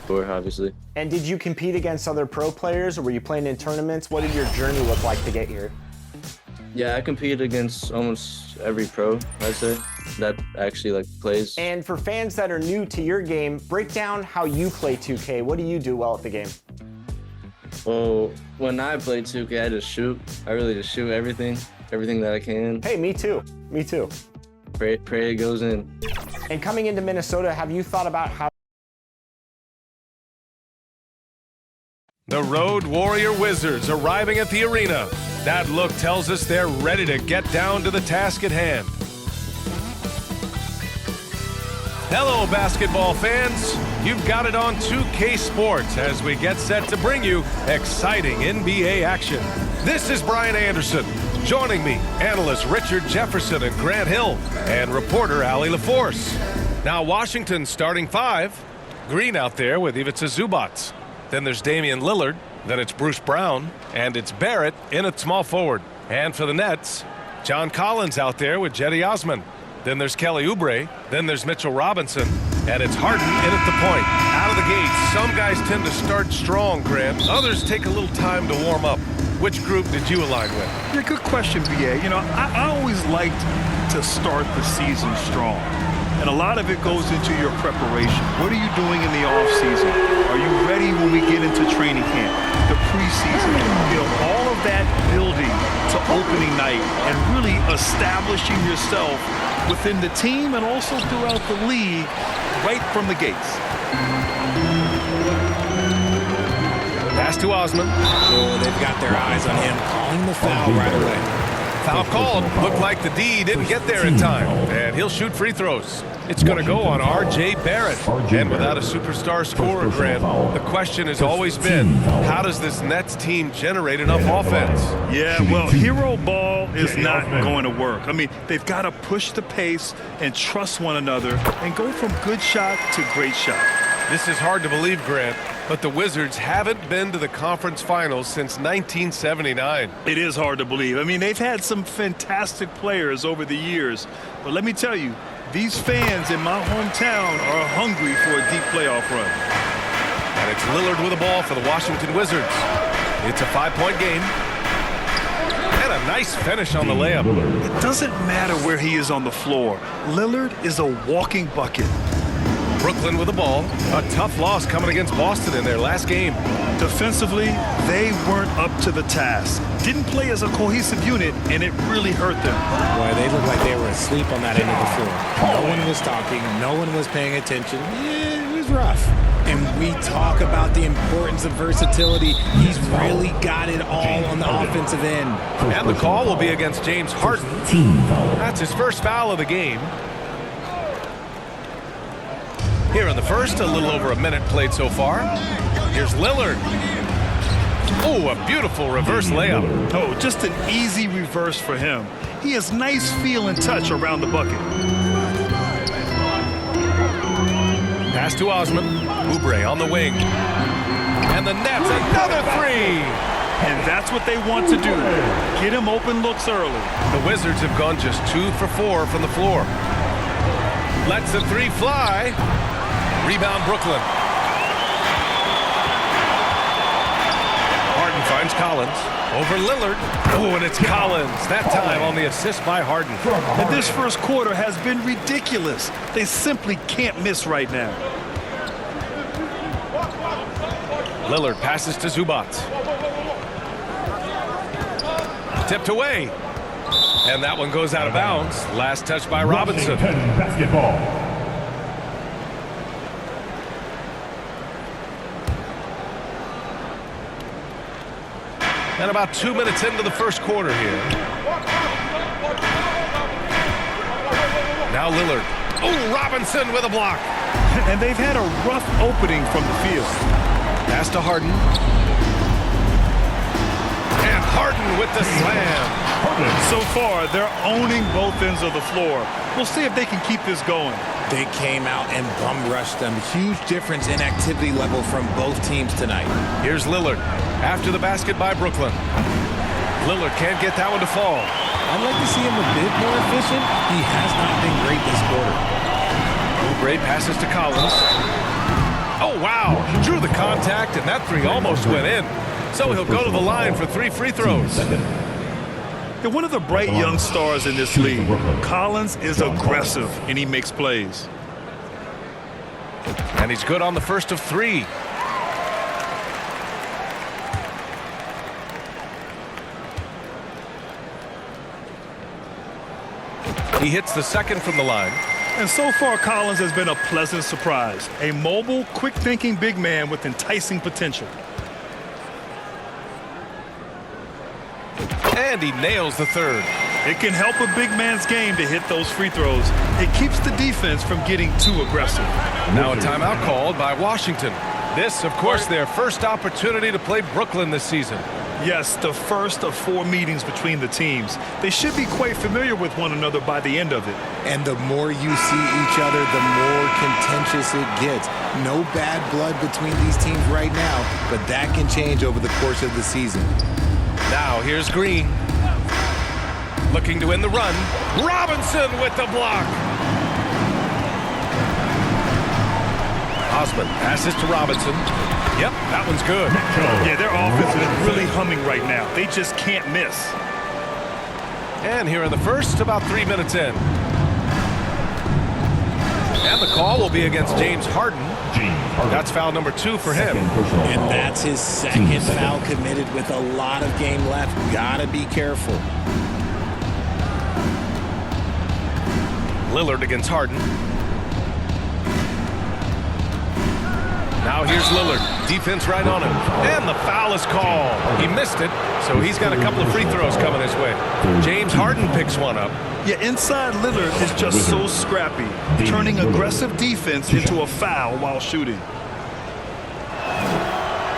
Tour, obviously. And did you compete against other pro players, or were you playing in tournaments? What did your journey look like to get here? Yeah, I competed against almost every pro, I'd say, that actually like plays. And for fans that are new to your game, break down how you play 2K. What do you do well at the game? Well, when I play 2K, I just shoot. I really just shoot everything that I can. Hey, me too. Me too. Pray it goes in. And coming into Minnesota, have you thought about how The Road Warrior Wizards arriving at the arena. That look tells us they're ready to get down to the task at hand. Hello, basketball fans. You've got it on 2K Sports as we get set to bring you exciting NBA action. This is Brian Anderson. Joining me, analysts Richard Jefferson and Grant Hill, and reporter Allie LaForce. Now Washington's starting five. Green out there with Ivica Zubac. Then there's Damian Lillard. Then it's Bruce Brown. And it's Barrett in at small forward. And for the Nets, John Collins out there with Cedi Osman. Then there's Kelly Oubre. Then there's Mitchell Robinson. And it's Harden in at the point. Out of the gate, some guys tend to start strong, Grant. Others take a little time to warm up. Which group did you align with? Yeah, good question, BA. You know, I always liked to start the season strong. And a lot of it goes into your preparation. What are you doing in the offseason? Are you ready when we get into training camp? The preseason, you know, all of that building to opening night and really establishing yourself within the team and also throughout the league right from the gates. Pass to Osman. Oh, they've got their eyes on him, calling the foul right away. Foul called. Looked like the D didn't get there in time. And he'll shoot free throws. It's going to go on R.J. Barrett. And without a superstar scorer, Grant, the question has always been, how does this Nets team generate enough offense? Yeah, well, hero ball is not going to work. I mean, they've got to push the pace and trust one another and go from good shot to great shot. This is hard to believe, Grant, but the Wizards haven't been to the conference finals since 1979. It is hard to believe. I mean, they've had some fantastic players over the years. But let me tell you, these fans in my hometown are hungry for a deep playoff run. And it's Lillard with the ball for the Washington Wizards. It's a 5-point game. And a nice finish on the layup. It doesn't matter where he is on the floor. Lillard is a walking bucket. Brooklyn with the ball. A tough loss coming against Boston in their last game. Defensively, they weren't up to the task. Didn't play as a cohesive unit, and it really hurt them. Boy, they looked like they were asleep on that end of the floor. No one was talking. No one was paying attention. Yeah, it was rough. And we talk about the importance of versatility. He's really got it all on the offensive end. And the call will be against James Harden. That's his first foul of the game. Here in the first, a little over a minute played so far. Here's Lillard. Oh, a beautiful reverse layup. Oh, just an easy reverse for him. He has nice feel and touch around the bucket. Pass to Osman. Oubre on the wing. And the Nets, another three. And that's what they want to do. Get him open looks early. The Wizards have gone just 2 for 4 from the floor. Lets the three fly. Rebound Brooklyn. Harden finds Collins. Over Lillard. Oh, and it's Collins. That time on the assist by Harden. And this first quarter has been ridiculous. They simply can't miss right now. Lillard passes to Zubac. Tipped away. And that one goes out of bounds. Last touch by Robinson. Basketball. And about 2 minutes into the first quarter here. Now Lillard. Oh, Robinson with a block. And they've had a rough opening from the field. Pass to Harden. And Harden with the slam. So far, they're owning both ends of the floor. We'll see if they can keep this going. They came out and bum rushed them. Huge difference in activity level from both teams tonight. Here's Lillard. After the basket by Brooklyn. Lillard can't get that one to fall. I'd like to see him a bit more efficient. He has not been great this quarter. Oubre passes to Collins. Oh, Oh, wow. Drew the contact, and that three almost went in. So he'll go to the line for 3 free throws. They're one of the bright young stars in this league. Collins is aggressive, and he makes plays. And he's good on the first of 3. He hits the second from the line. And so far, Collins has been a pleasant surprise. A mobile, quick-thinking big man with enticing potential. And he nails the third. It can help a big man's game to hit those free throws. It keeps the defense from getting too aggressive. Now a timeout called by Washington. This, of course, their first opportunity to play Brooklyn this season. Yes, the first of 4 meetings between the teams. They should be quite familiar with one another by the end of it. And the more you see each other, the more contentious it gets. No bad blood between these teams right now, but that can change over the course of the season. Now here's Green. Looking to win the run. Robinson with the block. Osman passes to Robinson. Yep, that one's good. Yeah, their offense is really humming right now. They just can't miss. And here in the first, about 3 minutes in. And the call will be against James Harden. That's foul number 2 for him. And that's his second foul committed with a lot of game left. Gotta be careful. Lillard against Harden. Now here's Lillard. Defense right on him. And the foul is called. He missed it, so he's got a couple of free throws coming his way. James Harden picks one up. Yeah, inside Lillard is just so scrappy, turning aggressive defense into a foul while shooting.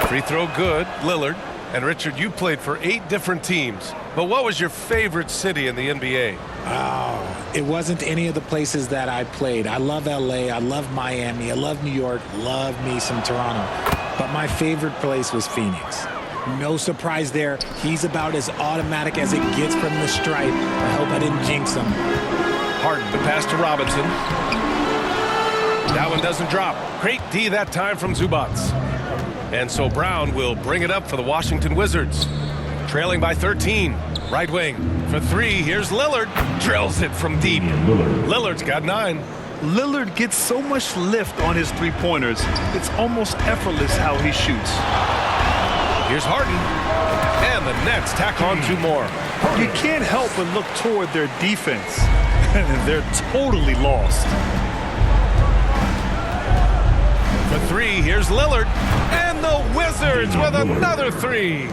Free throw good, Lillard. And Richard, you played for 8 different teams. But what was your favorite city in the NBA? Oh, it wasn't any of the places that I played. I love LA, I love Miami, I love New York, love me some Toronto. But my favorite place was Phoenix. No surprise there. He's about as automatic as it gets from the stripe. I hope I didn't jinx him. Harden, the pass to Robinson. That one doesn't drop. Great D that time from Zubac. And so Brown will bring it up for the Washington Wizards. Trailing by 13. Right wing for 3. Here's Lillard. Drills it from deep. Lillard's got 9. Lillard gets so much lift on his three-pointers. It's almost effortless how he shoots. Here's Harden. And the Nets tack on 2 more. You can't help but look toward their defense. They're totally lost. For 3, here's Lillard. And the Wizards with another 3.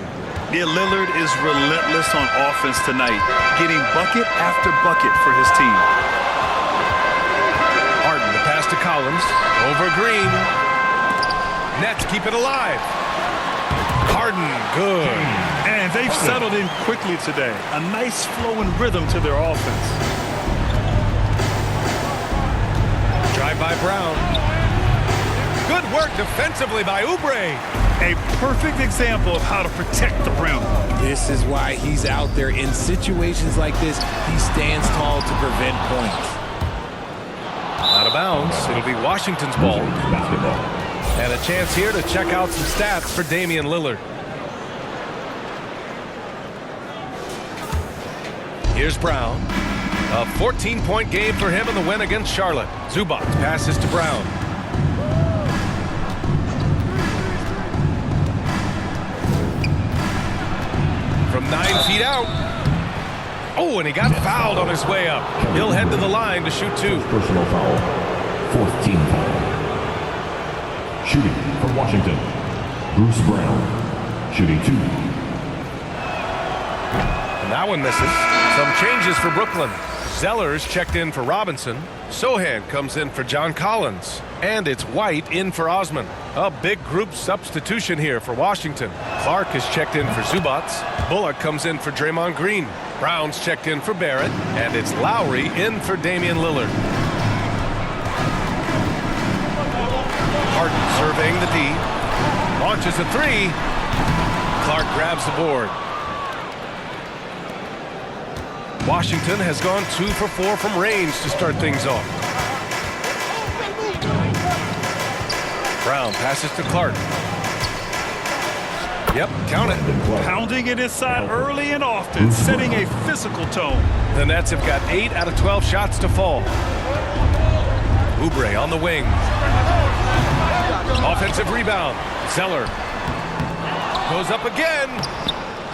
Yeah, Lillard is relentless on offense tonight, getting bucket after bucket for his team. Harden, the pass to Collins. Over Green. Nets keep it alive. Harden, good. And they've settled in quickly today. A nice flow and rhythm to their offense. Drive by Brown. Good work defensively by Oubre. A perfect example of how to protect the rim. This is why he's out there. In situations like this, he stands tall to prevent points. Out of bounds. It'll be Washington's ball. And a chance here to check out some stats for Damian Lillard. Here's Brown. A 14-point game for him in the win against Charlotte. Zubac passes to Brown. From 9 feet out. Oh, and he got fouled on his way up. He'll head to the line to shoot 2. Personal foul. 4th team foul. Shooting for Washington, Bruce Brown. Shooting 2. And that one misses. Some changes for Brooklyn. Zeller's checked in for Robinson. Sohan comes in for John Collins. And it's White in for Osman. A big group substitution here for Washington. Clark is checked in for Zubac. Bullock comes in for Draymond Green. Brown's checked in for Barrett. And it's Lowry in for Damian Lillard. Harden surveying the D. Launches a 3. Clark grabs the board. Washington has gone 2 for 4 from range to start things off. Brown passes to Clark. Yep, count it. Pounding it inside early and often, setting a physical tone. The Nets have got 8 out of 12 shots to fall. Oubre on the wing. Offensive rebound. Zeller goes up again.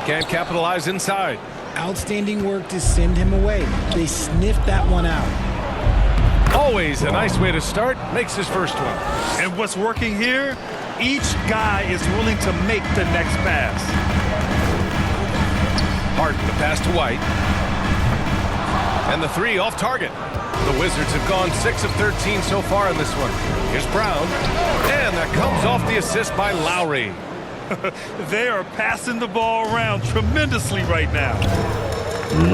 Can't capitalize inside. Outstanding work to send him away. They sniffed that one out. Always a nice way to start. Makes his first one. And what's working here? Each guy is willing to make the next pass. Harden, the pass to White. And the three off target. The Wizards have gone 6 of 13 so far in this one. Here's Brown. And that comes off the assist by Lowry. They are passing the ball around tremendously right now.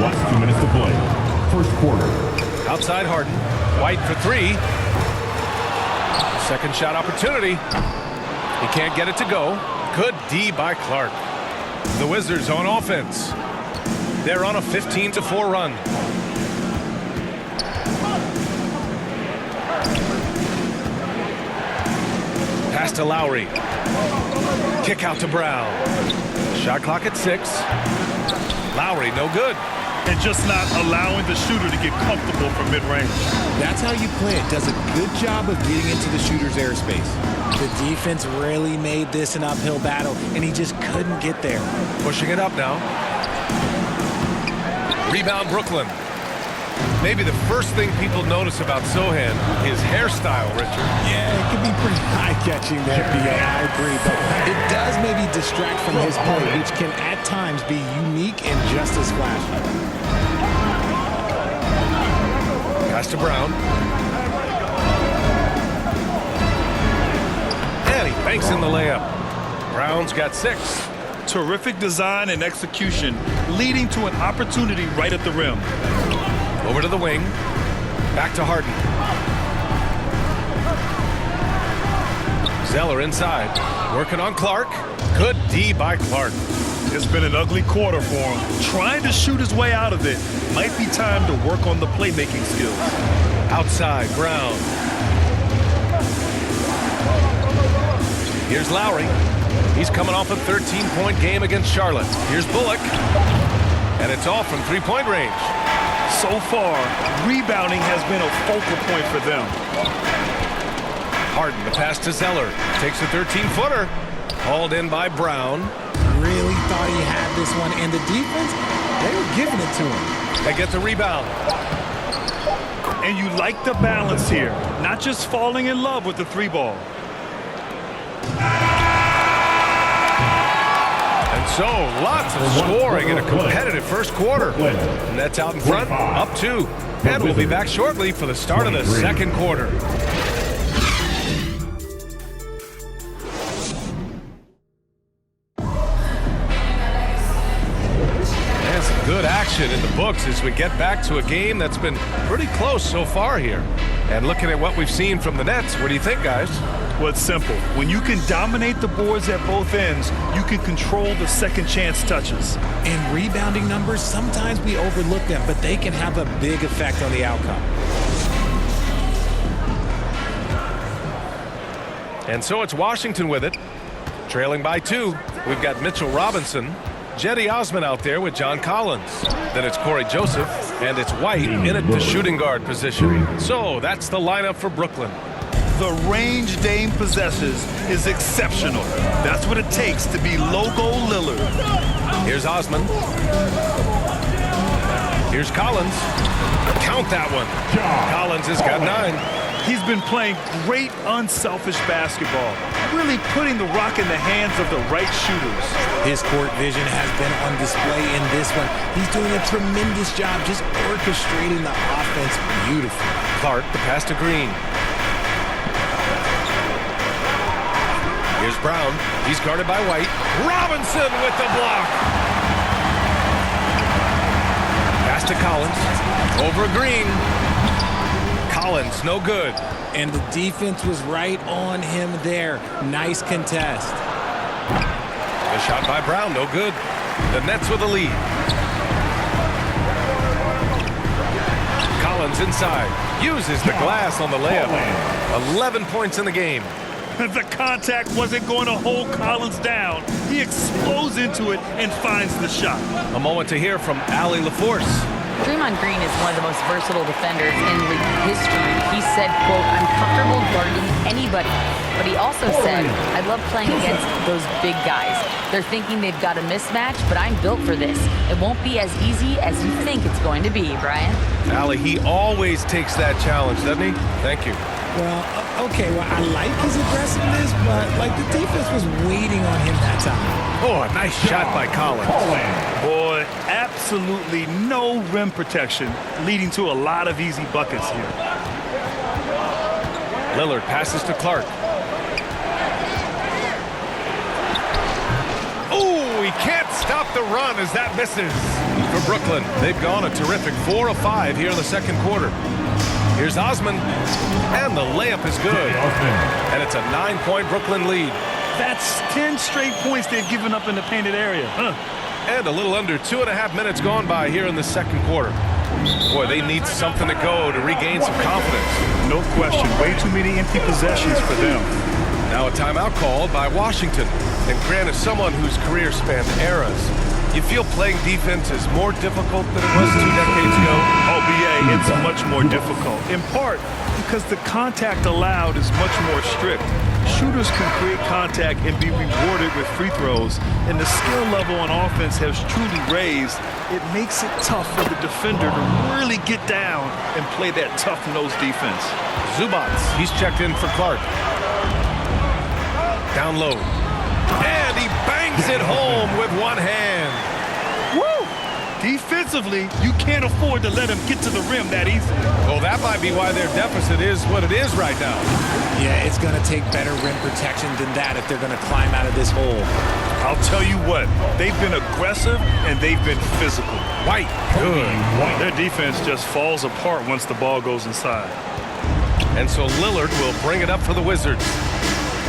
Last 2 minutes to play. First quarter. Outside Harden. White for three. Second shot opportunity. He can't get it to go. Good D by Clark. The Wizards on offense. They're on a 15-4 run. Pass to Lowry. Kick out to Brown. Shot clock at 6. Lowry, no good. And just not allowing the shooter to get comfortable from mid-range. That's how you play it. Does a good job of getting into the shooter's airspace. The defense really made this an uphill battle, and he just couldn't get there. Pushing it up now. Rebound Brooklyn. Maybe the first thing people notice about Sohan, his hairstyle, Richard. Yeah, it can be pretty eye-catching there, BA. I agree, but it does maybe distract from his play, which can at times be unique and just as flashy. Pass to Brown. And he banks in the layup. Brown's got 6. Terrific design and execution, leading to an opportunity right at the rim. Over to the wing. Back to Harden. Zeller inside. Working on Clark. Good D by Clark. It's been an ugly quarter for him. Trying to shoot his way out of it. Might be time to work on the playmaking skills. Outside, Brown. Here's Lowry. He's coming off a 13-point game against Charlotte. Here's Bullock. And it's off from three-point range. So far, rebounding has been a focal point for them. Harden, the pass to Zeller. Takes a 13-footer. Hauled in by Brown. Really thought he had this one, and the defense, they were giving it to him. They get the rebound. And you like the balance here. Not just falling in love with the three ball. And so, lots of scoring in a competitive first quarter. Nets out in front, up 2. And we'll be back shortly for the start of the second quarter. And some good action in the books as we get back to a game that's been pretty close so far here. And looking at what we've seen from the Nets, what do you think, guys? Well, it's simple. When you can dominate the boards at both ends, you can control the second chance touches. And rebounding numbers, sometimes we overlook them, but they can have a big effect on the outcome. And so it's Washington with it, trailing by 2. We've got Mitchell Robinson, Jetty Osman out there with John Collins. Then it's Corey Joseph, and it's White in at the shooting guard position. So that's the lineup for Brooklyn. The range Dame possesses is exceptional. That's what it takes to be logo Lillard. Here's Osman. Here's Collins. Count that one. Collins has got 9. He's been playing great unselfish basketball, really putting the rock in the hands of the right shooters. His court vision has been on display in this one. He's doing a tremendous job just orchestrating the offense beautifully. Clark, the pass to Green. Here's Brown. He's guarded by White. Robinson with the block. Pass to Collins. Over Green. Collins, no good. And the defense was right on him there. Nice contest. The shot by Brown, no good. The Nets with a lead. Collins inside. Uses the glass on the layup. 11 points in the game. The contact wasn't going to hold Collins down. He explodes into it and finds the shot. A moment to hear from Allie LaForce. Draymond Green is one of the most versatile defenders in league history. He said, quote, "I'm comfortable guarding anybody." But he also said, "I love playing against those big guys. They're thinking they've got a mismatch, but I'm built for this. It won't be as easy as you think it's going to be, Brian." Allie, he always takes that challenge, doesn't he? Thank you. Well, okay, well, I like his aggressiveness, but, like, the defense was waiting on him that time. Oh, a nice shot by Collins. Boy, absolutely no rim protection, leading to a lot of easy buckets here. Lillard passes to Clark. Oh, he can't stop the run as that misses. For Brooklyn, they've gone a terrific 4 of 5 here in the second quarter. Here's Osman, and the layup is good. And it's a 9-point Brooklyn lead. That's 10 straight points they've given up in the painted area. And a little under 2.5 minutes gone by here in the second quarter. Boy, they need something to go to regain some confidence. No question. Way too many empty possessions for them. Now a timeout called by Washington. And Grant, as someone whose career spanned eras, you feel playing defense is more difficult than it was 2 decades ago? Oh, BA, it's much more difficult. In part because the contact allowed is much more strict. Shooters can create contact and be rewarded with free throws, and the skill level on offense has truly raised. It makes it tough for the defender to really get down and play that tough-nosed defense. Zubats, he's checked in for Clark. Down low. And he bangs it home with one hand. Woo! Defensively, you can't afford to let him get to the rim that easily. Well, that might be why their deficit is what it is right now. Yeah, it's going to take better rim protection than that if they're going to climb out of this hole. I'll tell you what, they've been aggressive and they've been physical. White, good. Their defense just falls apart once the ball goes inside. And so Lillard will bring it up for the Wizards.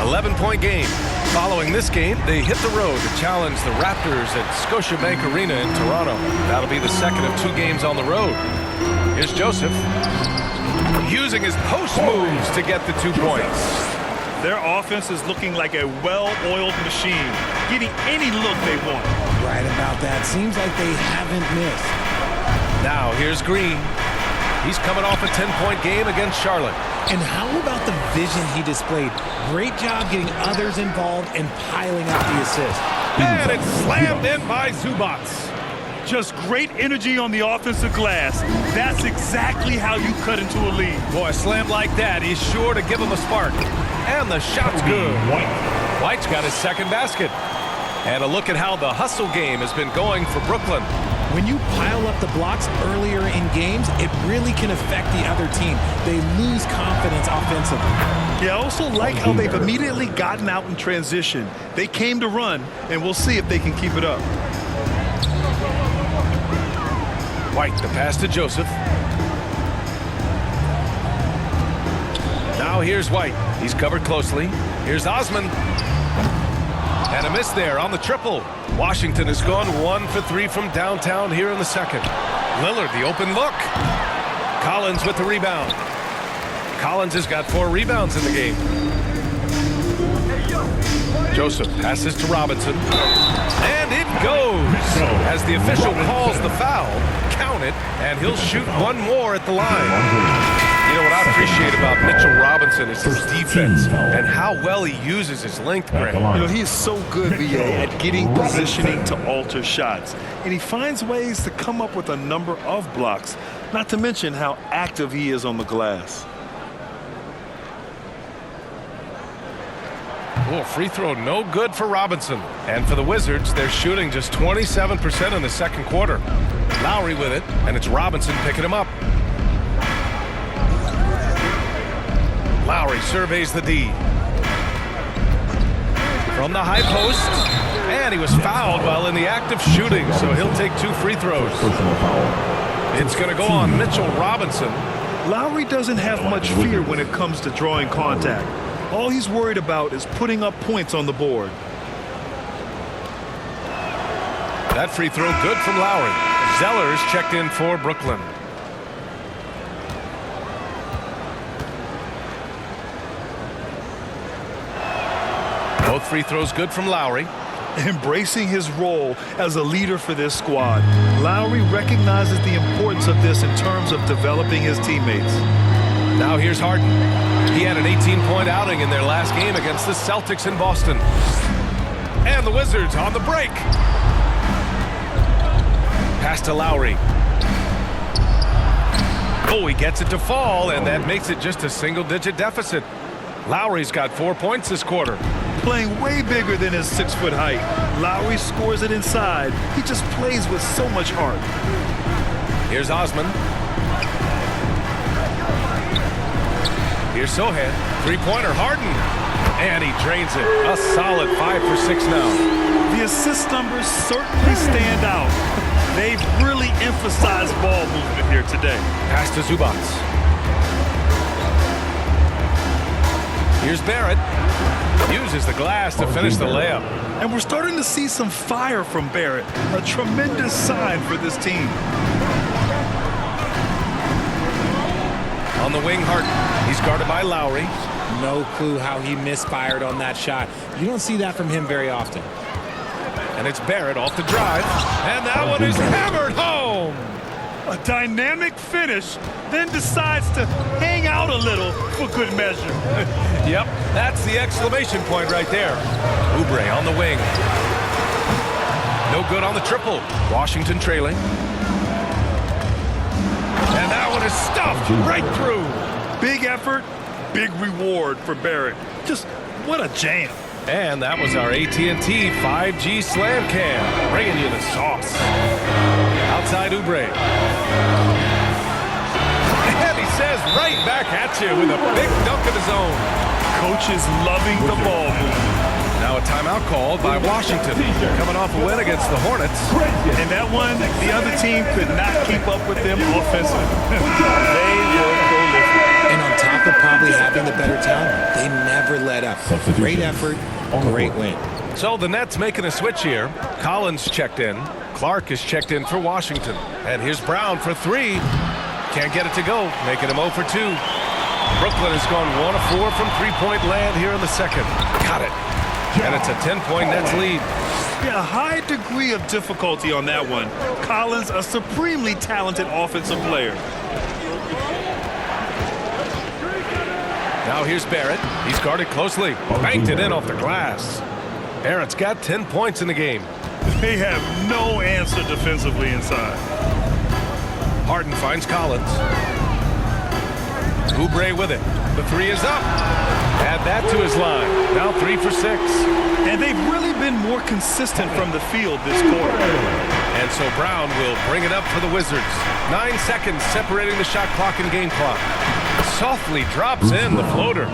11-point game. Following this game, they hit the road to challenge the Raptors at Scotiabank Arena in Toronto. That'll be the second of 2 games on the road. Here's Joseph, using his post moves to get the 2 points. Their offense is looking like a well-oiled machine, getting any look they want. Right about that. Seems like they haven't missed. Now here's Green. He's coming off a 10-point game against Charlotte. And how about the vision he displayed? Great job getting others involved and piling up the assist. And it's slammed in by Zubats. Just great energy on the offensive glass. That's exactly how you cut into a lead. Boy, a slam like that is sure to give him a spark. And the shot's good. White's got his second basket. And a look at how the hustle game has been going for Brooklyn. When you pile up the blocks earlier in games, it really can affect the other team. They lose confidence offensively. Yeah, I also like how they've immediately gotten out in transition. They came to run, and we'll see if they can keep it up. White, the pass to Joseph. Now here's White. He's covered closely. Here's Osman. And a miss there on the triple. Washington has gone 1 for 3 from downtown here in the second. Lillard, the open look. Collins with the rebound. Collins has got 4 rebounds in the game. Joseph passes to Robinson. And it goes. As the official calls the foul, count it, and he'll shoot one more at the line. You know what I appreciate about Mitchell Robinson is his defense and how well he uses his length, Grant. You know, he is so good, VA, at getting positioning to alter shots. And he finds ways to come up with a number of blocks, not to mention how active he is on the glass. Oh, free throw no good for Robinson. And for the Wizards, they're shooting just 27% in the second quarter. Lowry with it, and it's Robinson picking him up. Lowry surveys the D. From the high post, and he was fouled while in the act of shooting, so he'll take 2 free throws. It's going to go on Mitchell Robinson. Lowry doesn't have much fear when it comes to drawing contact. All he's worried about is putting up points on the board. That free throw good from Lowry. Zeller's checked in for Brooklyn. Both free throws good from Lowry. Embracing his role as a leader for this squad, Lowry recognizes the importance of this in terms of developing his teammates. Now here's Harden. He had an 18-point outing in their last game against the Celtics in Boston. And the Wizards on the break. Pass to Lowry. Oh, he gets it to fall, and that makes it just a single-digit deficit. Lowry's got 4 points this quarter. Playing way bigger than his 6-foot height, Lowry scores it inside. He just plays with so much heart. Here's Osman. Here's Sohan. Three-pointer, Harden. And he drains it. A solid 5 for 6 now. The assist numbers certainly stand out. They've really emphasized ball movement here today. Pass to Zubats. Here's Barrett. Uses the glass to finish the layup. And we're starting to see some fire from Barrett. A tremendous sign for this team. On the wing, Harden. He's guarded by Lowry. No clue how he misfired on that shot. You don't see that from him very often. And it's Barrett off the drive. And that one is hammered home. A dynamic finish, then decides to hang out a little for good measure. Yep, that's the exclamation point right there. Oubre on the wing. No good on the triple. Washington trailing. And that one is stuffed right through. Big effort, big reward for Barrett. Just what a jam. And that was our AT&T 5G Slam Cam, bringing you the sauce. Outside Oubre. And he says right back at you with a big dunk of his own. Coach is loving the ball movement. Now a timeout called by Washington, coming off a win against the Hornets. And that one, the other team could not keep up with them offensively. They were prolific. And on top of probably having the better talent, they never let up. Great effort, great win. So the Nets making a switch here. Collins checked in. Clark is checked in for Washington. And here's Brown for 3. Can't get it to go, making him 0 for 2. Brooklyn has gone 1 of 4 from three-point land here in the second. Got it. And it's a 10-point Nets lead. Yeah, a high degree of difficulty on that one. Collins, a supremely talented offensive player. Now here's Barrett. He's guarded closely. Banked it in off the glass. Barrett's got 10 points in the game. They have no answer defensively inside. Harden finds Collins. Oubre with it. The 3 is up. Add that to his line. Now 3 for 6. And they've really been more consistent from the field this quarter. And so Brown will bring it up for the Wizards. 9 seconds separating the shot clock and game clock. Softly drops in the floater.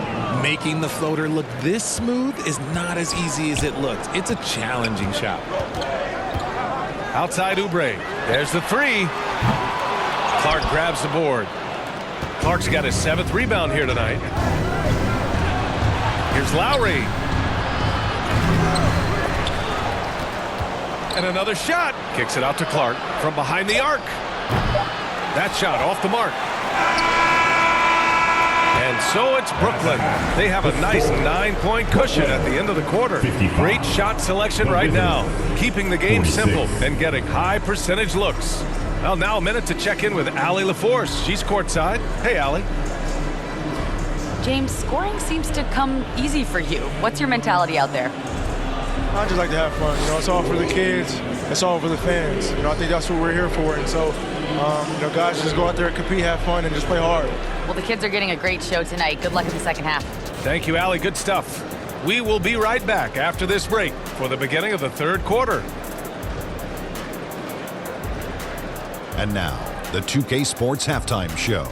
Making the floater look this smooth is not as easy as it looks. It's a challenging shot. Outside Oubre. There's the 3. Clark grabs the board. Clark's got his 7th rebound here tonight. Here's Lowry. And another shot. Kicks it out to Clark from behind the arc. That shot off the mark. And so it's Brooklyn. They have a nice 9-point cushion at the end of the quarter. Great shot selection right now, keeping the game simple and getting high percentage looks. Well, now a minute to check in with Allie LaForce. She's courtside. Hey, Allie. James, scoring seems to come easy for you. What's your mentality out there? I just like to have fun. You know, it's all for the kids. It's all for the fans. You know, I think that's what we're here for. And so, you know, guys, just go out there and compete, have fun, and just play hard. Well, the kids are getting a great show tonight. Good luck in the second half. Thank you, Allie. Good stuff. We will be right back after this break for the beginning of the third quarter. And now, the 2K Sports Halftime Show.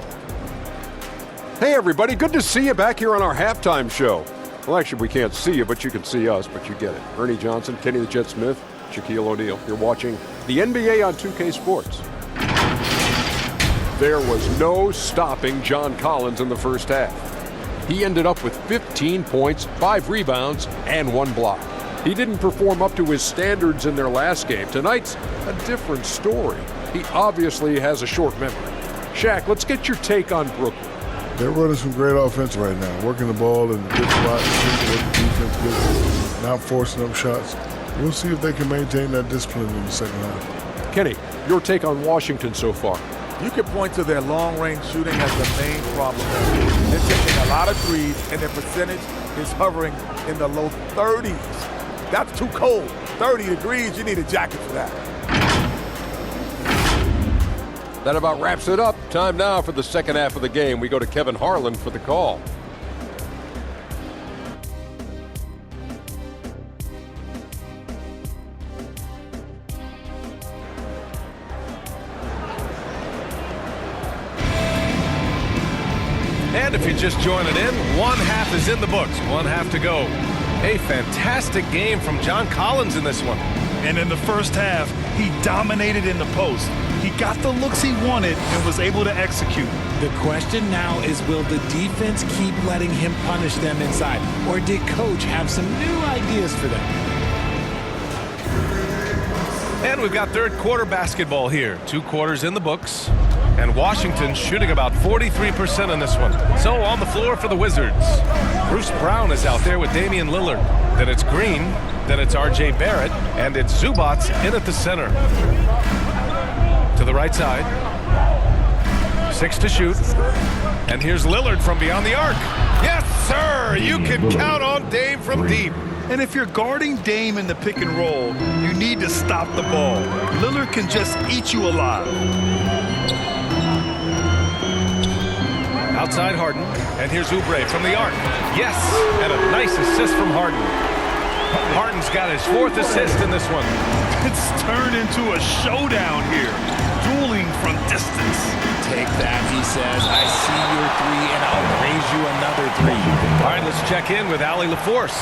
Hey, everybody. Good to see you back here on our halftime show. Well, actually, we can't see you, but you can see us, but you get it. Ernie Johnson, Kenny the Jet Smith, Shaquille O'Neal. You're watching the NBA on 2K Sports. There was no stopping John Collins in the first half. He ended up with 15 points, 5 rebounds, and 1 block. He didn't perform up to his standards in their last game. Tonight's a different story. He obviously has a short memory. Shaq, let's get your take on Brooklyn. They're running some great offense right now, working the ball in good spots, working defense. defense business, not forcing up shots. We'll see if they can maintain that discipline in the second half. Kenny, your take on Washington so far? You can point to their long-range shooting as the main problem. They're taking a lot of threes, and their percentage is hovering in the low 30s. That's too cold. 30 degrees, you need a jacket for that. That about wraps it up. Time now for the second half of the game. We go to Kevin Harlan for the call. And if you're just joining in, one half is in the books, one half to go. A fantastic game from John Collins in this one. And in the first half, he dominated in the post. He got the looks he wanted and was able to execute. The question now is, will the defense keep letting him punish them inside? Or did Coach have some new ideas for them? And we've got third quarter basketball here. 2 quarters in the books. And Washington shooting about 43% in this one. So on the floor for the Wizards, Bruce Brown is out there with Damian Lillard. Then it's Green. Then it's R.J. Barrett. And it's Zubats in at the center. To the right side. 6 to shoot. And here's Lillard from beyond the arc. Yes, sir! You can count on Dame from deep. And if you're guarding Dame in the pick and roll, you need to stop the ball. Lillard can just eat you alive. Outside Harden, and here's Oubre from the arc. Yes, and a nice assist from Harden. Harden's got his 4th assist in this one. It's turned into a showdown here, dueling from distance. Take that, he says. I see your 3, and I'll raise you another 3. All right, let's check in with Allie LaForce.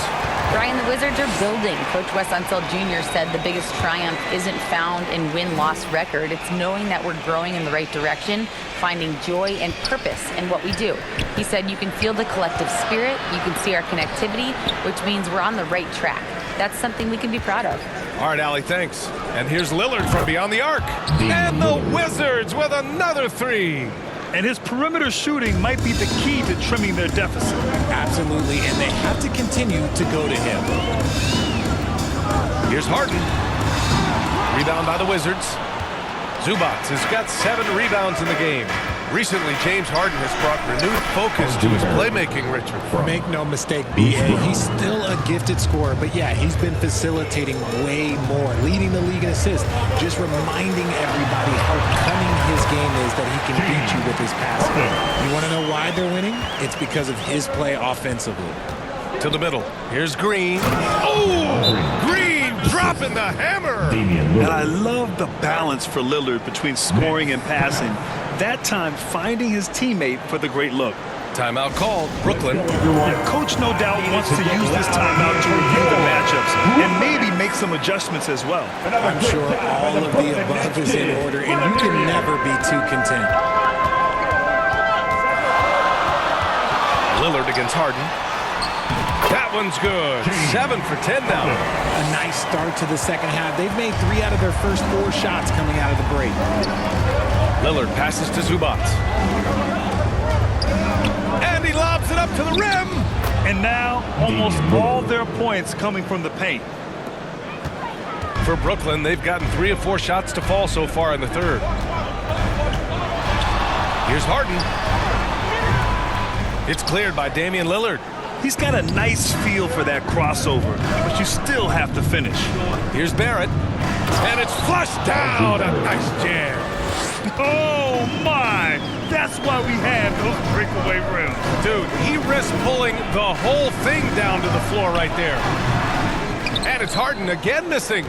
Brian, the Wizards are building. Coach Wes Unseld Jr. said the biggest triumph isn't found in win-loss record. It's knowing that we're growing in the right direction, finding joy and purpose in what we do. He said you can feel the collective spirit, you can see our connectivity, which means we're on the right track. That's something we can be proud of. All right, Allie, thanks. And here's Lillard from beyond the arc. And the Wizards with another 3. And his perimeter shooting might be the key to trimming their deficit. Absolutely, and they have to continue to go to him. Here's Harden. Rebound by the Wizards. Zubats has got 7 rebounds in the game. Recently, James Harden has brought renewed focus to his playmaking, Richard. Make no mistake, B.A., he's still a gifted scorer, but yeah, he's been facilitating way more, leading the league in assists, just reminding everybody how cunning his game is, that he can beat you with his passing. You want to know why they're winning? It's because of his play offensively. To the middle. Here's Green. Oh! Green dropping the hammer! And I love the balance for Lillard between scoring and passing. That time finding his teammate for the great look. Timeout called. Brooklyn. Coach no doubt wants to use this timeout to review the matchups and maybe make some adjustments as well. I'm sure all of the above is in order, and you can never be too content. Lillard against Harden. That one's good. 7 for 10 now. A nice start to the second half. They've made 3 out of their first 4 shots coming out of the break. Lillard passes to Zubats. And he lobs it up to the rim. And now almost all their points coming from the paint. For Brooklyn, they've gotten 3 of 4 shots to fall so far in the third. Here's Harden. It's cleared by Damian Lillard. He's got a nice feel for that crossover, but you still have to finish. Here's Barrett. And it's flushed down. A nice jam. Oh, my. That's why we have those breakaway rims. Dude, he risked pulling the whole thing down to the floor right there. And it's Harden again missing.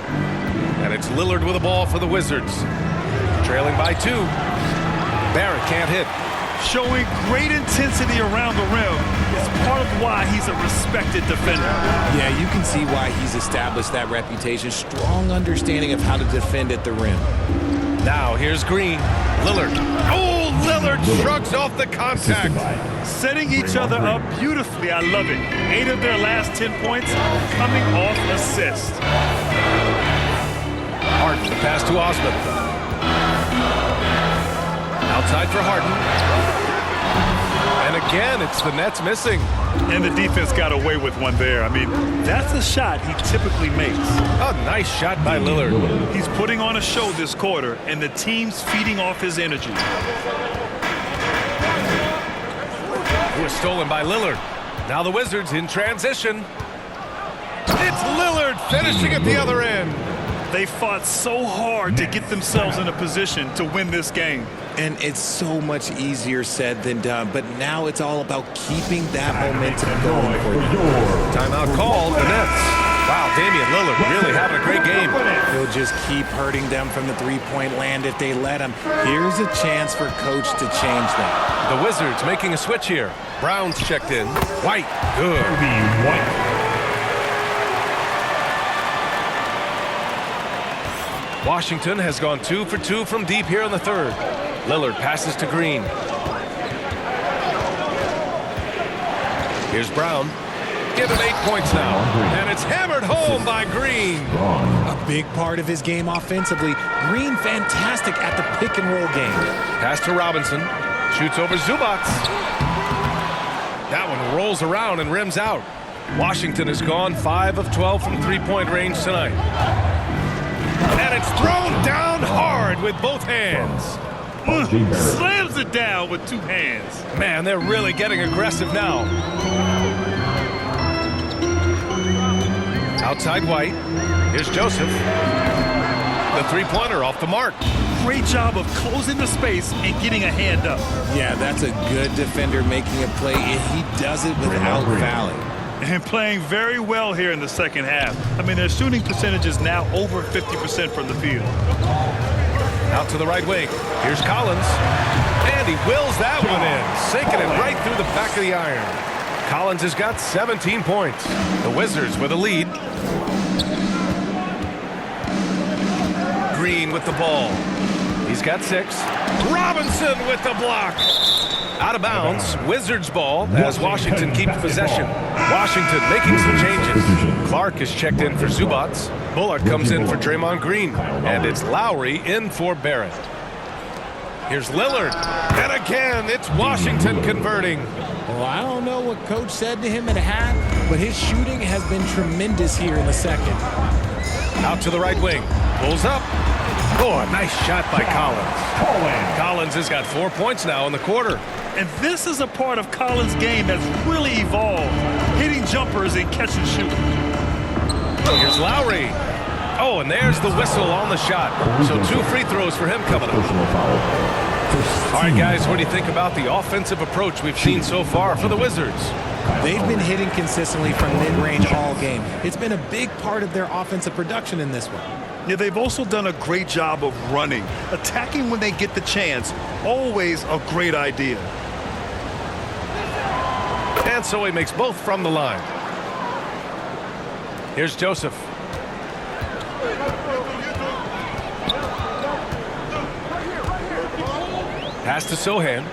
And it's Lillard with a ball for the Wizards. Trailing by 2. Barrett can't hit. Showing great intensity around the rim is part of why he's a respected defender. Yeah, you can see why he's established that reputation. Strong understanding of how to defend at the rim. Now here's Green. Lillard. Oh, Lillard shrugs off the contact. Setting each other up beautifully. I love it. 8 of their last 10 points coming off assist. Harden, the pass to Osman. Outside for Harden. And again, it's the Nets missing. And the defense got away with one there. I mean, that's a shot he typically makes. A nice shot by Lillard. He's putting on a show this quarter, and the team's feeding off his energy. It was stolen by Lillard. Now the Wizards in transition. It's Lillard finishing at the other end. They fought so hard to get themselves in a position to win this game. And it's so much easier said than done, but now it's all about keeping that momentum going for you. Timeout called, the Nets. Wow, Damian Lillard really having a great game. He'll just keep hurting them from the three-point land if they let him. Here's a chance for Coach to change that. The Wizards making a switch here. Brown's checked in. White, good. Washington has gone 2 for 2 from deep here in the third. Lillard passes to Green. Here's Brown. Given 8 points now. And it's hammered home by Green. A big part of his game offensively. Green fantastic at the pick and roll game. Pass to Robinson. Shoots over Zubac. That one rolls around and rims out. Washington has gone 5 of 12 from three-point range tonight. And it's thrown down hard with both hands. Slams it down with 2 hands. Man, they're really getting aggressive now. Outside White. Here's Joseph. The three-pointer off the mark. Great job of closing the space and getting a hand up. Yeah, that's a good defender making a play, and he does it without fouling. And playing very well here in the second half. I mean, their shooting percentage is now over 50% from the field. Out to the right wing. Here's Collins. And he wills that one in, sinking it right through the back of the iron. Collins has got 17 points. The Wizards with a lead. Green with the ball. He's got 6. Robinson with the block. Out of bounds. Wizards ball as Washington keeps possession. Washington making some changes. Clark is checked in for Zubac. Bullard comes in for Draymond Green. And it's Lowry in for Barrett. Here's Lillard. And again, it's Washington converting. Well, I don't know what Coach said to him at half, but his shooting has been tremendous here in the second. Out to the right wing. Pulls up. Oh, a nice shot by Collins. Collins has got 4 points now in the quarter. And this is a part of Collins' game that's really evolved. Hitting jumpers and catch and shoot. Here's Lowry. Oh, and there's the whistle on the shot. So 2 free throws for him coming up. All right, guys, what do you think about the offensive approach we've seen so far for the Wizards? They've been hitting consistently from mid-range all game. It's been a big part of their offensive production in this one. Yeah, they've also done a great job of running. Attacking when they get the chance, always a great idea. And so he makes both from the line. Here's Joseph. Pass to Sohan.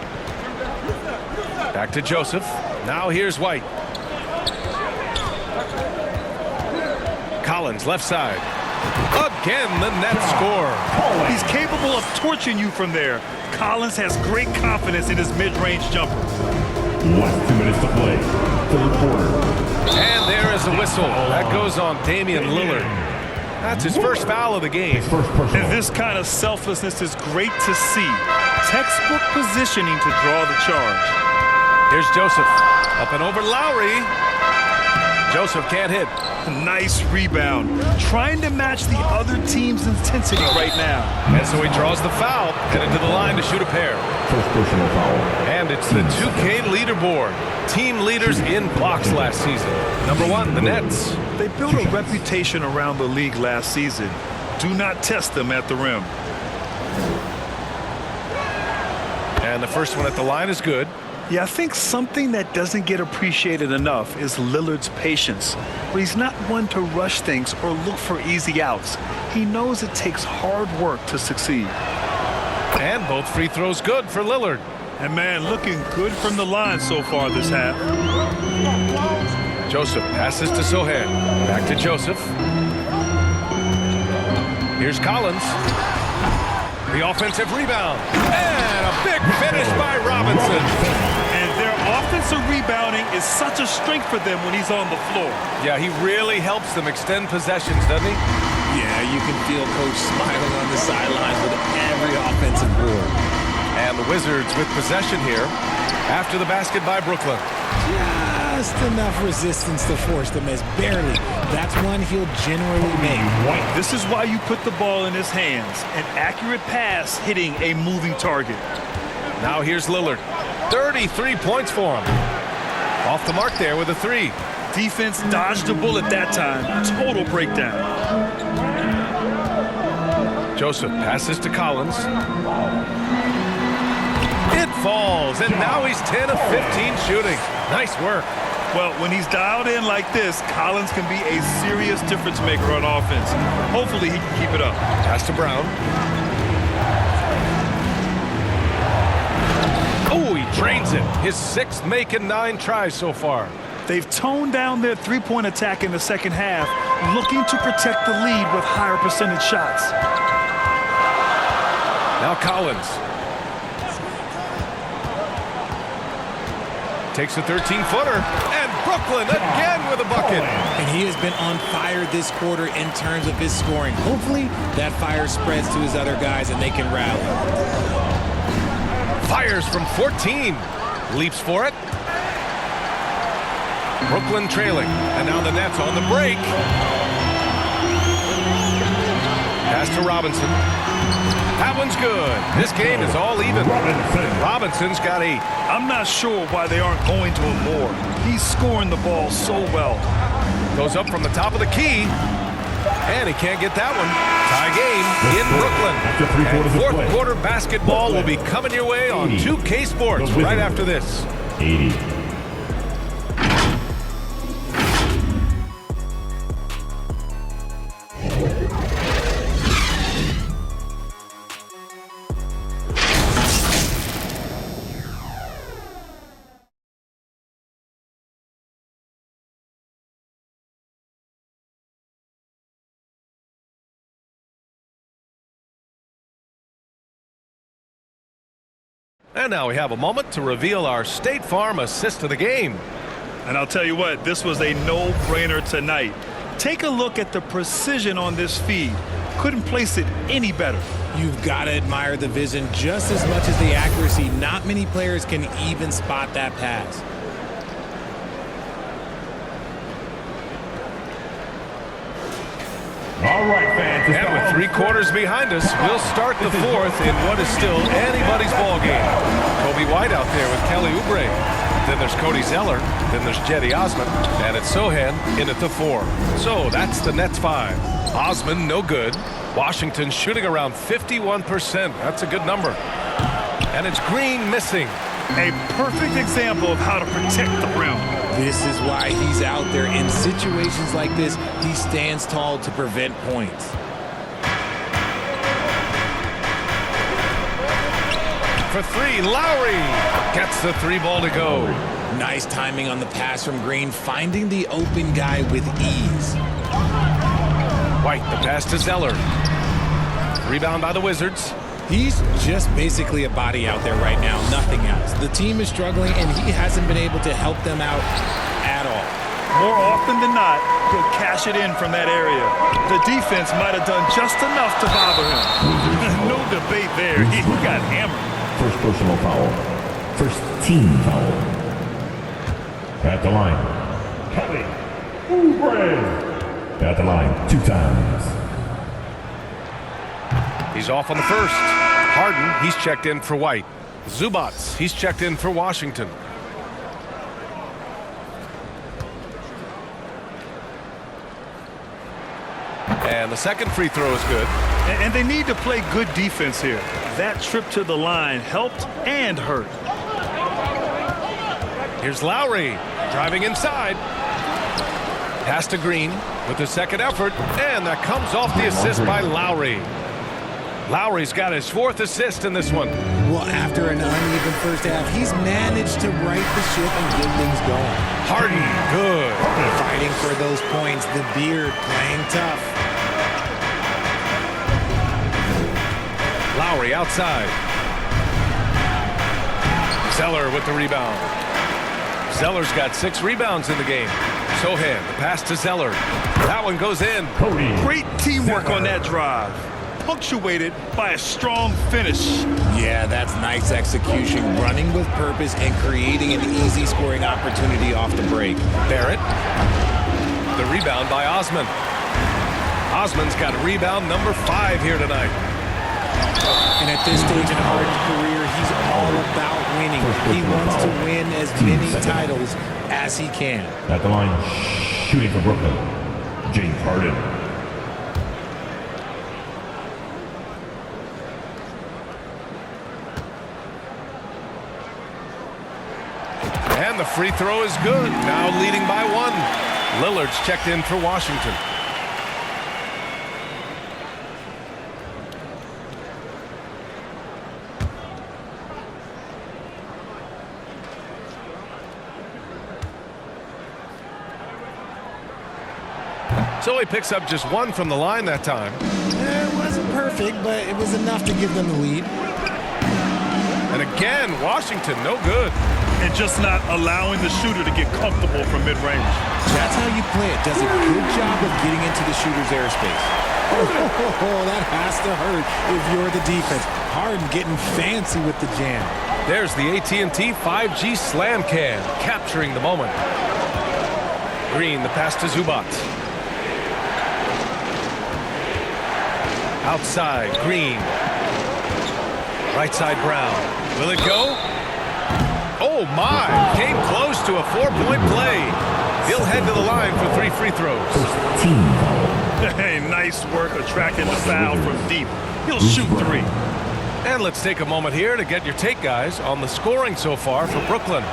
Back to Joseph. Now here's White. Collins left side. Again, the net score. He's capable of torching you from there. Collins has great confidence in his mid-range jumper. Last 2 minutes to play. Third quarter. And there is the whistle. That goes on Damian Lillard. That's his first foul of the game. And this kind of selflessness is great to see. Textbook positioning to draw the charge. Here's Joseph. Up and over Lowry. Joseph can't hit. Nice rebound. Trying to match the other team's intensity right now. And so he draws the foul. Headed to the line to shoot a pair. First personal foul. And it's the 2K leaderboard. Team leaders in blocks last season. Number 1, the Nets. They built a reputation around the league last season. Do not test them at the rim. And the first one at the line is good. Yeah, I think something that doesn't get appreciated enough is Lillard's patience. But he's not one to rush things or look for easy outs. He knows it takes hard work to succeed. And both free throws good for Lillard. And man, looking good from the line so far this half. Joseph passes to Sohan. Back to Joseph. Here's Collins. The offensive rebound. And a big finish by Robinson. And they're offensive rebounding is such a strength for them when he's on the floor. Yeah, he really helps them extend possessions, doesn't he? Yeah, you can feel Coach smiling on the sidelines with every offensive board. And the Wizards with possession here after the basket by Brooklyn. Just enough resistance to force the miss. Barely. That's one he'll generally make. This is why you put the ball in his hands. An accurate pass hitting a moving target. Now here's Lillard. 33 points for him. Off the mark there with a 3. Defense dodged the bullet that time. Total breakdown. Joseph passes to Collins. It falls, and now he's 10 of 15 shooting. Nice work. Well, when he's dialed in like this, Collins can be a serious difference maker on offense. Hopefully he can keep it up. Pass to Brown. Oh, he drains it. His 6th make in 9 tries so far. They've toned down their three-point attack in the second half, looking to protect the lead with higher percentage shots. Now Collins. Takes a 13-footer, and Brooklyn again with a bucket. And he has been on fire this quarter in terms of his scoring. Hopefully that fire spreads to his other guys and they can rally. Fires from 14. Leaps for it. Brooklyn trailing, and now the Nets on the break. Pass to Robinson. That one's good. This game is all even. Robinson's got 8. I'm not sure why they aren't going to him more. He's scoring the ball so well. Goes up from the top of the key, and he can't get that one. Tie game in Brooklyn. And fourth quarter basketball will be coming your way on 2K Sports right after this. 80. And now we have a moment to reveal our State Farm assist of the game. And I'll tell you what, this was a no-brainer tonight. Take a look at the precision on this feed. Couldn't place it any better. You've got to admire the vision just as much as the accuracy. Not many players can even spot that pass. All right, fans. And with 3 quarters behind us, we'll start the 4th in what is still anybody's ball game. Kobe White out there with Kelly Oubre. Then there's Cody Zeller. Then there's Jetty Osman. And it's Sohan in at the 4. So that's the Nets 5. Osman, no good. Washington shooting around 51%. That's a good number. And it's Green missing. A perfect example of how to protect the rim. This is why he's out there. In situations like this, he stands tall to prevent points. For 3, Lowry gets the 3 ball to go. Nice timing on the pass from Green, finding the open guy with ease. White, the pass to Zeller. Rebound by the Wizards. He's just basically a body out there right now, nothing else. The team is struggling, and he hasn't been able to help them out at all. More often than not, he'll cash it in from that area. The defense might have done just enough to bother him. No debate there. He got hammered. First personal foul. First team foul. At the line, Kelly Oubre. At the line 2 times. He's off on the first. Harden, he's checked in for White. Zubats, he's checked in for Washington. And the second free throw is good. And they need to play good defense here. That trip to the line helped and hurt. Here's Lowry driving inside. Pass to Green with the second effort, and that comes off the assist by Lowry. Lowry's got his 4th assist in this one. Well, after an uneven first half, he's managed to right the ship and get things going. Harden, good. Fighting for those points. The beard playing tough. Lowry outside. Zeller with the rebound. Zeller's got 6 rebounds in the game. Sohan, the pass to Zeller. That one goes in. Great teamwork on that drive, punctuated by a strong finish. Yeah, that's nice execution, running with purpose and creating an easy scoring opportunity off the break. Barrett. The rebound by Osman. Osman's got rebound number 5 here tonight. And at this stage in Harden's career, he's all about winning. He wants to win as many titles as he can. At the line, shooting for Brooklyn, James Harden. And the free throw is good. Now leading by 1. Lillard's checked in for Washington. So he picks up just 1 from the line that time. It wasn't perfect, but it was enough to give them the lead. And again, Washington, no good. And just not allowing the shooter to get comfortable from mid-range. That's how you play it. Does a good job of getting into the shooter's airspace. Oh, that has to hurt if you're the defense. Harden getting fancy with the jam. There's the AT&T 5G Slam Cam, capturing the moment. Green, the pass to Zubac. Outside, Green. Right side, Brown. Will it go? Oh, my. Came close to a 4-point play. He'll head to the line for 3 free throws. Hey, nice work attracting the foul from deep. He'll shoot 3. And let's take a moment here to get your take, guys, on the scoring so far for Brooklyn.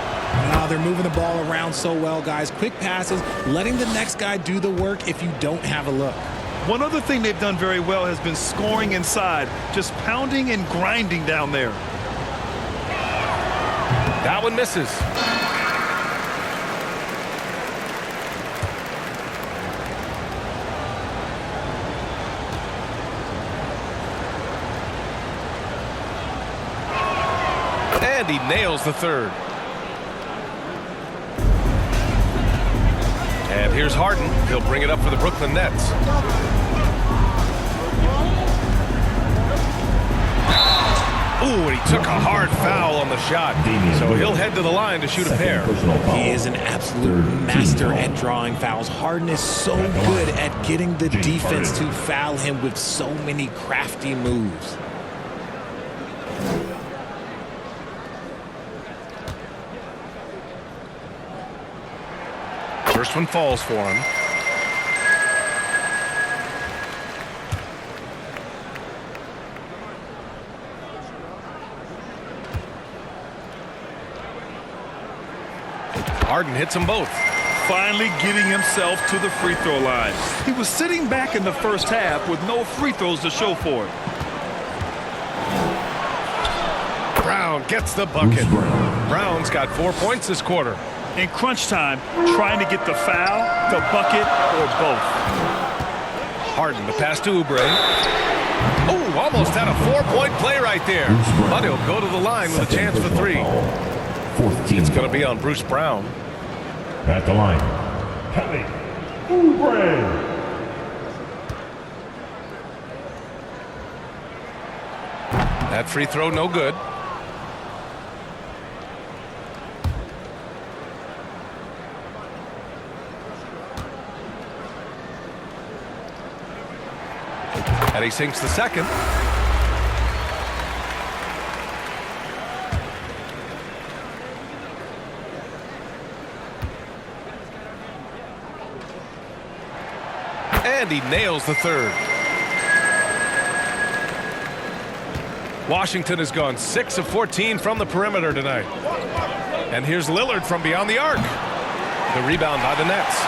They're moving the ball around so well, guys. Quick passes, letting the next guy do the work if you don't have a look. One other thing they've done very well has been scoring inside, just pounding and grinding down there. That one misses. And he nails the 3rd. And here's Harden. He'll bring it up for the Brooklyn Nets. Ooh, and he took a hard foul on the shot. So he'll head to the line to shoot a pair. He is an absolute master at drawing fouls. Harden is so good at getting the defense to foul him with so many crafty moves. First one falls for him. Harden hits them both. Finally getting himself to the free throw line. He was sitting back in the first half with no free throws to show for it. Brown gets the bucket. Brown's got 4 points this quarter. In crunch time, trying to get the foul, the bucket, or both. Harden, the pass to Oubre. Oh, almost had a 4-point play right there. But he'll go to the line with a chance for 3. It's going to be on Bruce Brown. At the line, Kelly Oubre. That free throw, no good. And he sinks the second. And he nails the 3rd. Washington has gone 6 of 14 from the perimeter tonight. And here's Lillard from beyond the arc. The rebound by the Nets.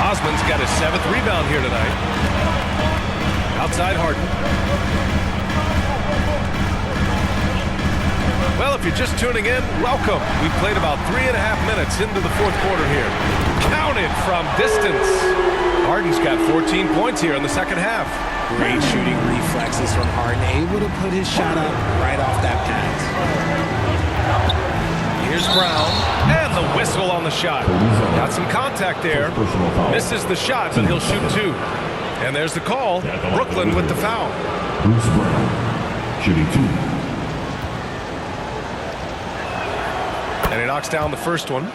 Osman's got his 7th rebound here tonight. Outside Harden. Well, if you're just tuning in, welcome. We've played about 3.5 minutes into the 4th quarter here. Counted from distance. Harden's got 14 points here in the second half. Great shooting reflexes from Harden, able to put his shot up right off that pass. Here's Brown, and the whistle on the shot. Got some contact there. Misses the shot, but he'll shoot 2. And there's the call. Brooklyn with the foul. Bruce Brown, shooting 2. And he knocks down the first one.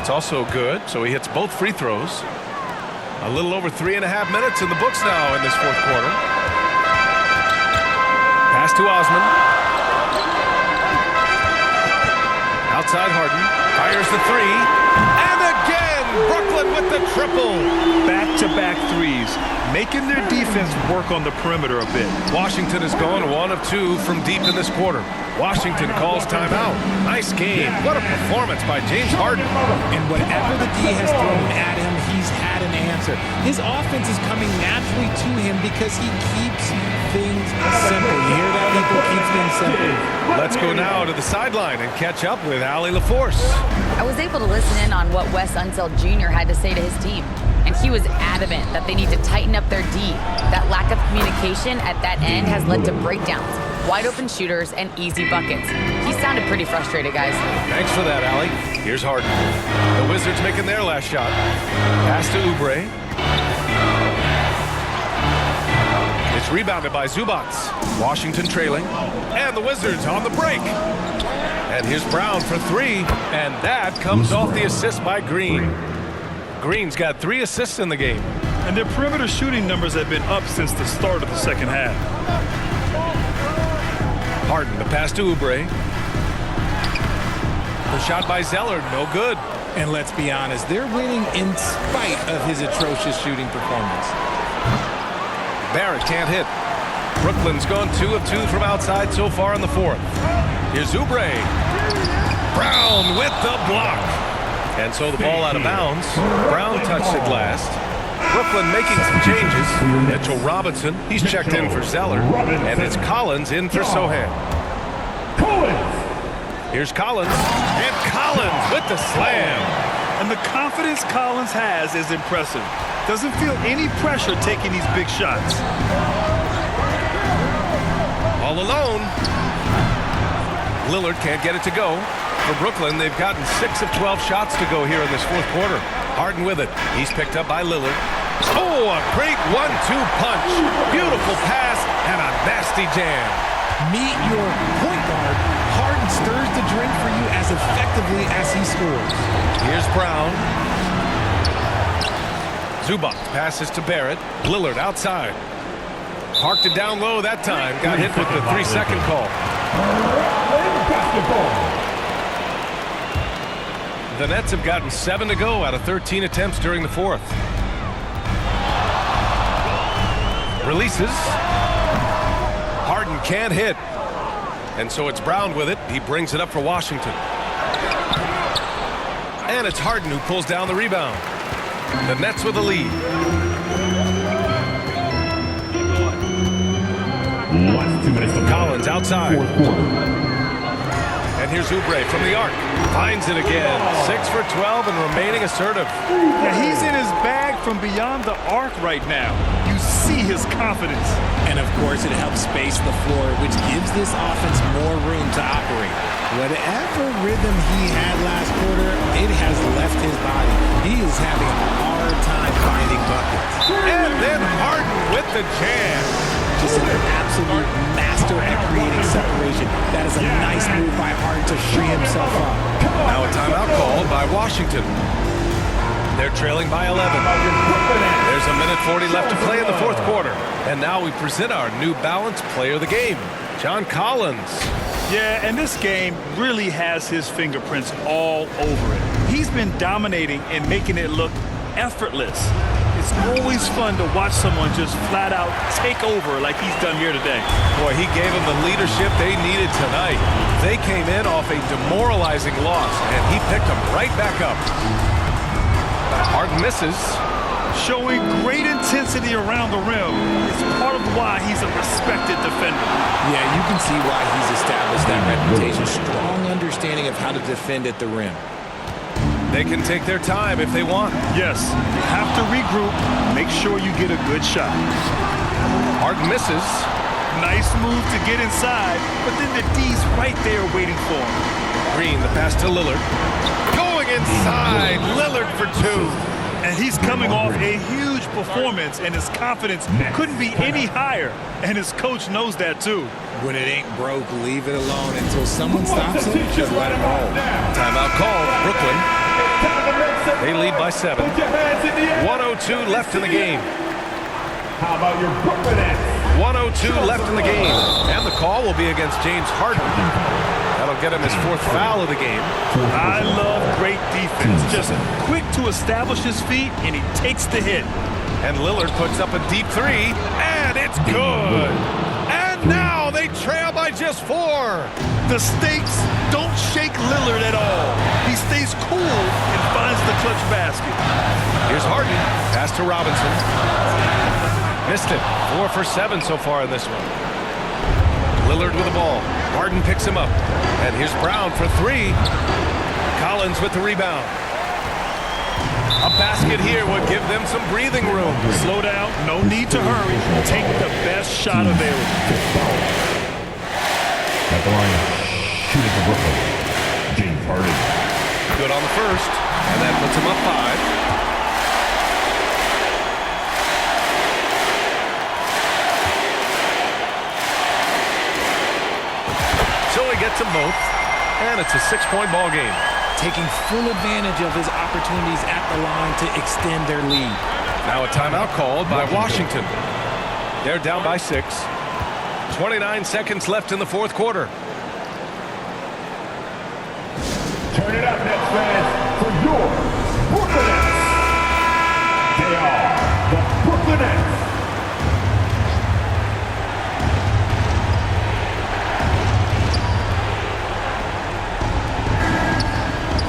That's also good, so he hits both free throws. A little over 3.5 minutes in the books now in this fourth quarter. Pass to Osman. Outside Harden. Fires the 3. And again, Brooklyn with the triple. Back-to-back threes, making their defense work on the perimeter a bit. Washington has gone 1 of 2 from deep in this quarter. Washington calls timeout. Nice game. What a performance by James Harden. And whatever the D has thrown at him, he's had an answer. His offense is coming naturally to him because he keeps things simple. You hear that, people? Keeps things simple. Let's go now to the sideline and catch up with Allie LaForce. I was able to listen in on what Wes Unseld Jr. had to say to his team. And he was adamant that they need to tighten up their D. That lack of communication at that end has led to breakdowns, wide open shooters, and easy buckets. He sounded pretty frustrated, guys. Thanks for that, Allie. Here's Harden. The Wizards making their last shot. Pass to Oubre. It's rebounded by Zubac. Washington trailing. And the Wizards on the break. And here's Brown for 3. And that comes off the assist by Green. Green's got 3 assists in the game. And their perimeter shooting numbers have been up since the start of the second half. Harden, the pass to Oubre. The shot by Zeller, no good. And let's be honest, they're winning in spite of his atrocious shooting performance. Barrett can't hit. Brooklyn's gone 2 of 2 from outside so far in the fourth. Here's Oubre. Brown with the block. And so the ball out of bounds. Brown touched it last. Brooklyn making some changes. Mitchell Robinson, he's checked in for Zeller. And it's Collins in for Sohan. Here's Collins. And Collins with the slam. And the confidence Collins has is impressive. Doesn't feel any pressure taking these big shots. All alone. Lillard can't get it to go. For Brooklyn, they've gotten 6 of 12 shots to go here in this fourth quarter. Harden with it. He's picked up by Lillard. Oh, a great 1-2 punch. Beautiful pass and a nasty jam. Meet your point guard. Harden stirs the drink for you as effectively as he scores. Here's Brown. Zubac passes to Barrett. Lillard outside. Parked it down low that time. Got hit with the 3-second call. The Nets have gotten 7 to go out of 13 attempts during the fourth. Releases. Harden can't hit. And so it's Brown with it. He brings it up for Washington. And it's Harden who pulls down the rebound. The Nets with the lead. Collins outside. And here's Oubre from the arc. Finds it again. 6 for 12 and remaining assertive. Yeah, he's in his bag from beyond the arc right now. You see his confidence. And of course, it helps space the floor, which gives this offense more room to operate. Whatever rhythm he had last quarter, it has left his body. He is having a hard time finding buckets. And then Harden with the jam. Just an absolute master at creating separation. That is a nice move by Harden to free himself up. Now a timeout called by Washington. They're trailing by 11. There's a minute 40 left to play in the fourth quarter. And now we present our New Balance player of the game, John Collins. Yeah, and this game really has his fingerprints all over it. He's been dominating and making it look effortless. It's always fun to watch someone just flat out take over like he's done here today. Boy, he gave them the leadership they needed tonight. They came in off a demoralizing loss, and he picked them right back up. Harden misses. Showing great intensity around the rim is part of why he's a respected defender. Yeah, you can see why he's established that reputation. Strong understanding of how to defend at the rim. They can take their time if they want. Yes, you have to regroup. Make sure you get a good shot. Harden misses. Nice move to get inside, but then the D's right there waiting for him. Green, the pass to Lillard. Going inside, Lillard for 2. And he's coming off a huge performance, and his confidence couldn't be any higher. And his coach knows that, too. When it ain't broke, leave it alone until someone stops him. Just let him roll. Timeout called. Brooklyn. They lead by 7. 102 left in the game. How about your Brooklyn Nets? 102 left in the game. And the call will be against James Harden. That'll get him his 4th foul of the game. I love great defense. Just quick to establish his feet, and he takes the hit. And Lillard puts up a deep 3, and it's good. And now they trail by just 4. The stakes don't shake Lillard at all. He stays cool and finds the clutch basket. Here's Harden. Pass to Robinson. Missed it. 4 for 7 so far in this one. Lillard with the ball. Harden picks him up. And here's Brown for 3. Collins with the rebound. A basket here would give them some breathing room. Slow down. No need to hurry. Take the best shot available. At the line, shooting for Brooklyn, James Harden. Good on the first. And that puts him up 5. So he gets them both, and it's a 6-point ball game. Taking full advantage of his opportunities at the line to extend their lead. Now a timeout called by Washington. They're down by 6. 29 seconds left in the 4th quarter. Turn it up, Nets fans, for your Brooklyn Nets. They are the Brooklyn Nets.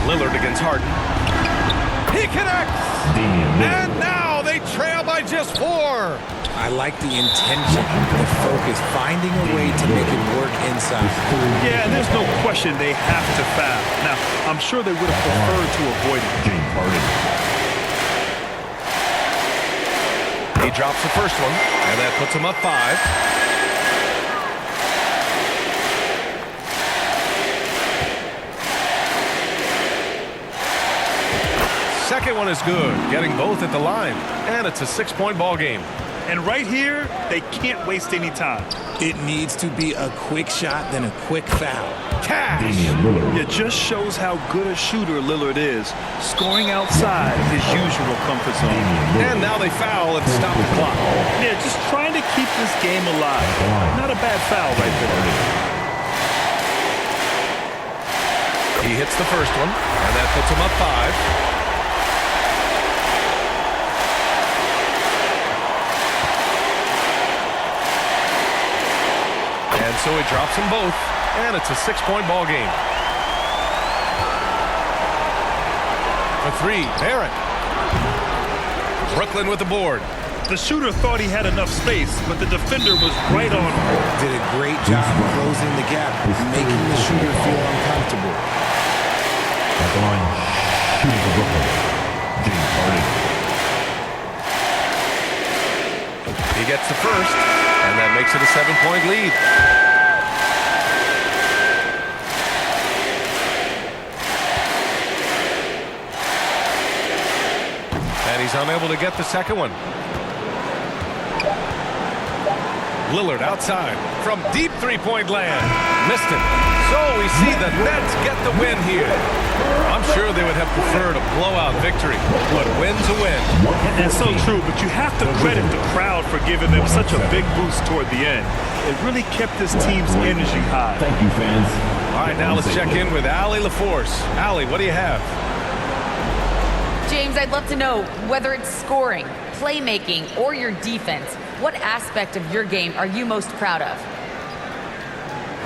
Lillard against Harden. He connects! And now they trail by just 4. I like the intention, the focus, finding a way to make it work inside. Yeah, there's no question they have to foul. Now, I'm sure they would have preferred to avoid it. James Harden. He drops the first one, and that puts him up 5. Second one is good, getting both at the line, and it's a 6-point ball game. And right here, they can't waste any time. It needs to be a quick shot, then a quick foul. Cash! It just shows how good a shooter Lillard is, scoring outside his usual comfort zone. And now they foul and stop the clock. Yeah, just trying to keep this game alive. Not a bad foul right there. He hits the first one, and that puts him up 5. And so he drops them both, and it's a 6-point ball game. For 3, Barrett. Brooklyn with the board. The shooter thought he had enough space, but the defender was right on him. Did a great job closing the gap, making the shooter feel uncomfortable. At the line, shooting for Brooklyn, James Harden. He gets the first, and that makes it a 7-point lead. And he's unable to get the second one. Lillard outside from deep 3-point land. Missed it. So we see the Nets get the win here. I'm sure they would have preferred a blowout victory, but win's a win. That's so true, but you have to credit the crowd for giving them such a big boost toward the end. It really kept this team's energy high. Thank you, fans. All right, now let's check in with Allie LaForce. Allie, what do you have? James, I'd love to know whether it's scoring, playmaking, or your defense. What aspect of your game are you most proud of?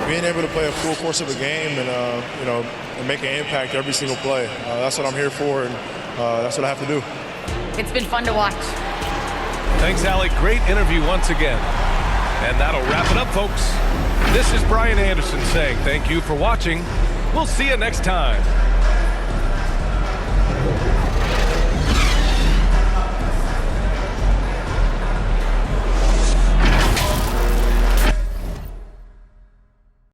Being able to play a full course of a game and, and make an impact every single play. That's what I'm here for, and that's what I have to do. It's been fun to watch. Thanks, Allie. Great interview once again. And that'll wrap it up, folks. This is Brian Anderson saying thank you for watching. We'll see you next time.